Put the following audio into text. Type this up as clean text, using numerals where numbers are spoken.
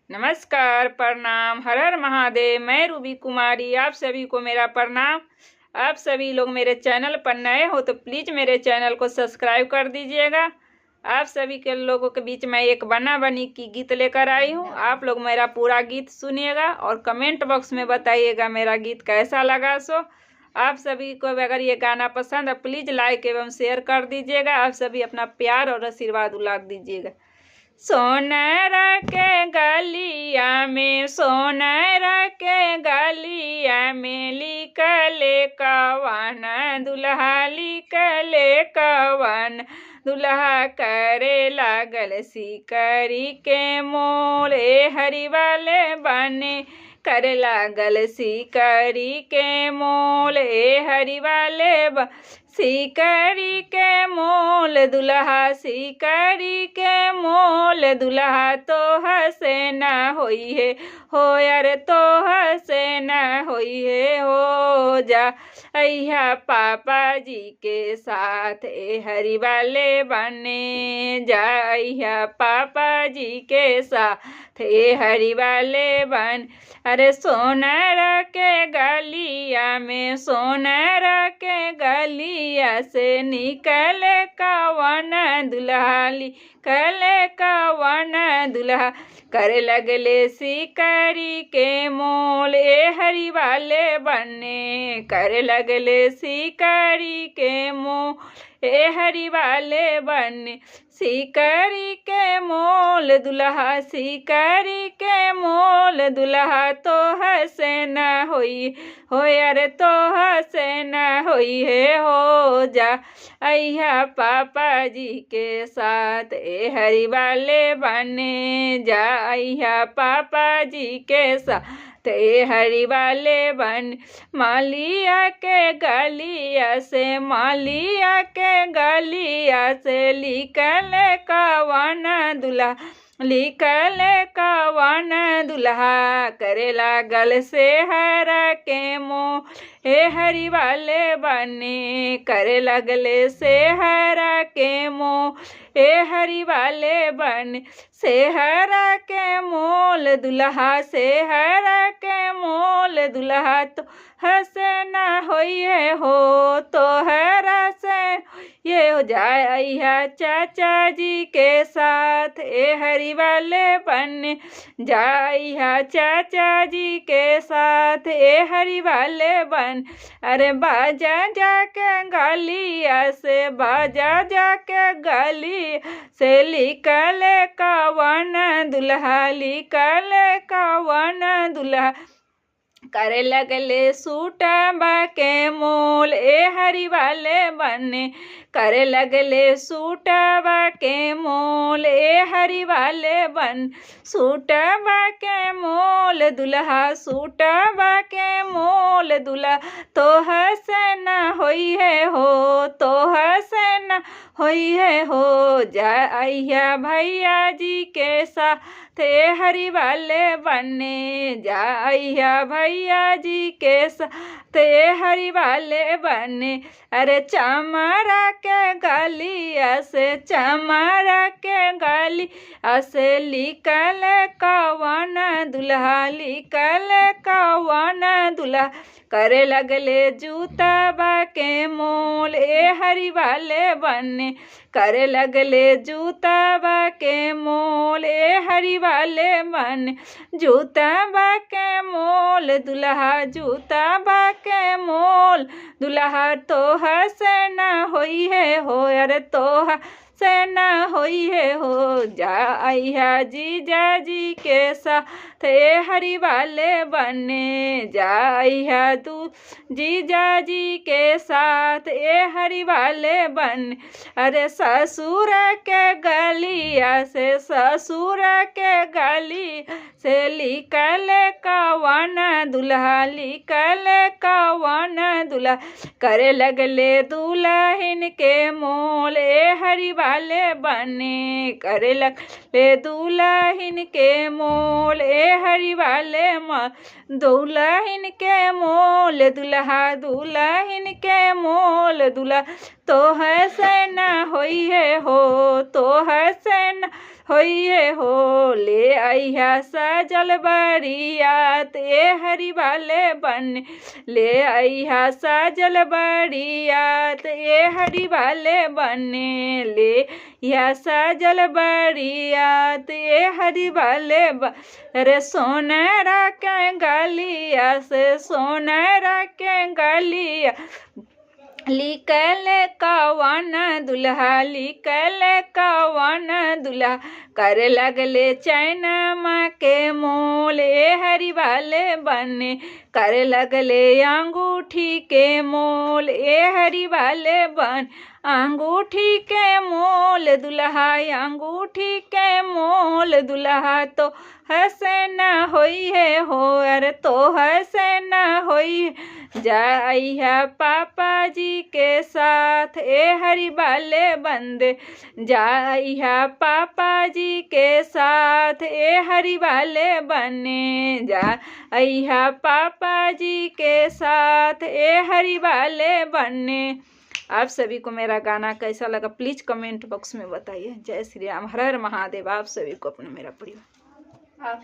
नमस्कार, प्रणाम, हर हर महादेव। मैं रूबी कुमारी, आप सभी को मेरा प्रणाम। आप सभी लोग मेरे चैनल पर नए हो तो प्लीज़ मेरे चैनल को सब्सक्राइब कर दीजिएगा। आप सभी के लोगों के बीच में एक बना बनी की गीत लेकर आई हूँ। आप लोग मेरा पूरा गीत सुनिएगा और कमेंट बॉक्स में बताइएगा मेरा गीत कैसा लगा। सो आप सभी को अगर ये गाना पसंद है प्लीज़ लाइक एवं शेयर कर दीजिएगा। आप सभी अपना प्यार और आशीर्वाद उलाट दीजिएगा। सोनर के गलिया में, सोनर के गलिया में लिखले कवन दुल्हा, लिखले कवन दुल्हा। करे लागल सिकरी के मोल, हरि वाले बने करे लागल सिकरी के मोल, हरि वाले सिकरी के मोल दुल्हा, सिकरी के मोल दुल्हा। तो हसे न होई है हो यार, तो हसे न होई है हो जा अय्या पापा जी के साथ, हरि वाले बने जा अय्या पापा जी के साथ, हरि वाले बन। अरे सोनर के गलिया में, सोनर के गलिया से निकले कवन दुल्हा, निकले कवन दुल्हा। करे लगले सिकरी के मोल, हरि वाले बने करे लगले सिकरी के मोल, हरि वाले बने। सिकरी के मोल दुल्हा, सिकरी के मोल दुल्हा। तो हसे न होई हो यार, तो हसे न होई है हो जा अय्या पापा जी के साथ, हरि वाले बने जा अय्या पापा जी के साथ, हरि वाले बन। मालिया के गलिया से, मालिया के गलिया से लिखले कवन दुल्हा, लिखले कवन दुल्हा। करे लागल से हर के मोह, हरि वाले बने करे लगले से हर के मोह, हरि वाले बन। से हर के मोल दुल्हा, से हर के मोल दुल्हा। तो हसे न होई है हो, तो हर से ये हो जाए अय्या चाचा जी के साथ, हरि वाले बन जाइया चाचा जी के साथ, हरि वाले बन। अरे बाजा जाके गलिया से, बाजा जाके गली से लिखले कवन दुल्हा, लिखले कवन दुल्हा। करे लगले सूटबा के मोल, हरि वाले बने करे लगले सूटबा के मोल, हरि वाले बन। सूटबा के मोल दुल्हा, सूटबा के मोल दुल्हा। तो हसे न होई है हो, तो हसे न होई है हो जा अय्या भैया जी के साथ, हरि वाले बने जा अय्या भैया जी के साथ, हरि वाले बने। अरे चमरा के गलिया से, चमरा के गलिया से लिखले कवन दुल्हा, लिखले कवन दुल्हा। करे लगले जूतबा के मोल, हरि वाले बने करे लगले जूतबा के मोल, हरि वाले बने। जूतबा के मोल दुल्हा, जूतबा के मोल दुल्हा। तो हसे न होई है हो यार, तो से न होई है हो जा अय्या जीजा जी के साथ, हरि वाले बने जा अय्या तू जीजा जी के साथ, हरि वाले बन। अरे ससुर के गलिया से, ससुर के गली से लिखले कवन दुल्हा, लिखले कवन दुल्हा। करे लगले दुल्हन के मोल, हरि वाले बने करे लगले दुल्हन के मोल, हरि वाले मन। दुल्हन के मोल दुल्हा, दुल्हन के मोल दुल्हा। तो हसे न होई है हो, तो हसे न होइए हो। ले आइया सजल बरियात ए हरि वाले बन, ले आइया सजल बरियात ए हरि वाले बने, ले या सजल बरियात ए हरि वाले रे सोनरा के गलिया से सोनरा के गलिया लिकल कवन दुल्हा, लिकल कवन दुल्हा कर लगले चैनमा के मोल ए हरि वाले बने, कर लगले अंगूठी के मोल ए हरि वाले बन, अंगूठी के मोल दुल्हा, अंगूठी के मोल दुल्हा तो हसे न होई है हो, अरे तो हसे न होई जाइया पापा जी के साथ ए हरि वाले बंदे, जाइया पापा जी के साथ ए हरि वाले बने, जाइया पापा जी के साथ ए हरि वाले बने। आप सभी को मेरा गाना कैसा लगा प्लीज़ कमेंट बॉक्स में बताइए। जय श्री राम, हर हर महादेव। आप सभी को अपना मेरा परिवार।